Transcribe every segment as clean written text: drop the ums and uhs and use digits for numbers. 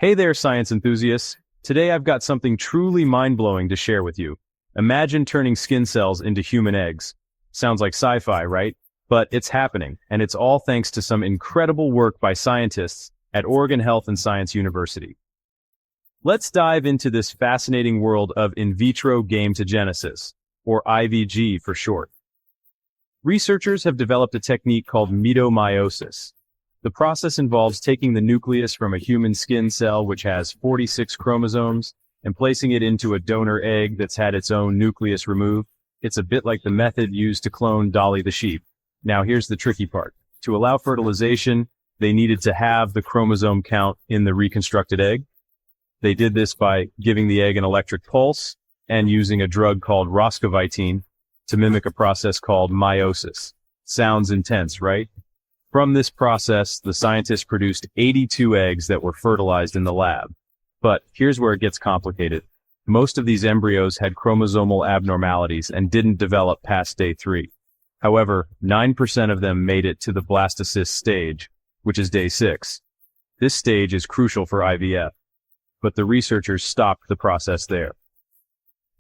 Hey there, science enthusiasts. Today I've got something truly mind-blowing to share with you. Imagine turning skin cells into human eggs. Sounds like sci-fi, right? But it's happening, and it's all thanks to some incredible work by scientists at Oregon Health and Science University. Let's dive into this fascinating world of in vitro gametogenesis, or IVG for short. Researchers have developed a technique called mitomeiosis. The process involves taking the nucleus from a human skin cell which has 46 chromosomes and placing it into a donor egg that's had its own nucleus removed. It's a bit like the method used to clone Dolly the sheep. Now here's the tricky part. To allow fertilization, they needed to have the chromosome count in the reconstructed egg. They did this by giving the egg an electric pulse and using a drug called roscovitin to mimic a process called meiosis. Sounds intense, right? From this process, the scientists produced 82 eggs that were fertilized in the lab. But here's where it gets complicated. Most of these embryos had chromosomal abnormalities and didn't develop past day 3. However, 9% of them made it to the blastocyst stage, which is day 6. This stage is crucial for IVF, but the researchers stopped the process there.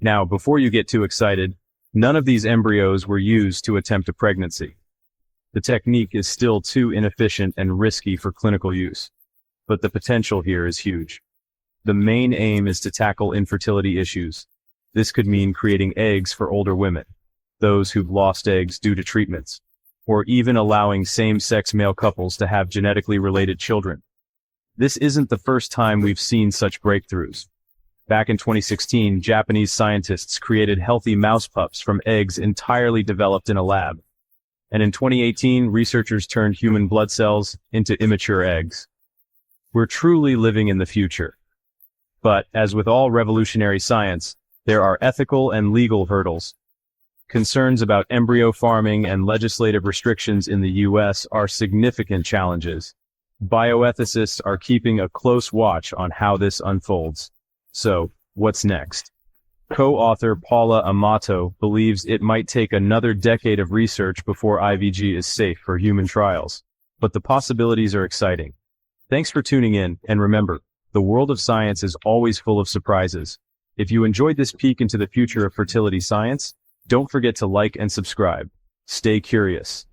Now, before you get too excited, none of these embryos were used to attempt a pregnancy. The technique is still too inefficient and risky for clinical use, but the potential here is huge. The main aim is to tackle infertility issues. This could mean creating eggs for older women, those who've lost eggs due to treatments, or even allowing same-sex male couples to have genetically related children. This isn't the first time we've seen such breakthroughs. Back in 2016, Japanese scientists created healthy mouse pups from eggs entirely developed in a lab. And in 2018, researchers turned human blood cells into immature eggs. We're truly living in the future. But, as with all revolutionary science, there are ethical and legal hurdles. Concerns about embryo farming and legislative restrictions in the US are significant challenges. Bioethicists are keeping a close watch on how this unfolds. So, what's next? Co-author Paula Amato believes it might take another decade of research before IVG is safe for human trials. But the possibilities are exciting. Thanks for tuning in, and remember, the world of science is always full of surprises. If you enjoyed this peek into the future of fertility science, don't forget to like and subscribe. Stay curious.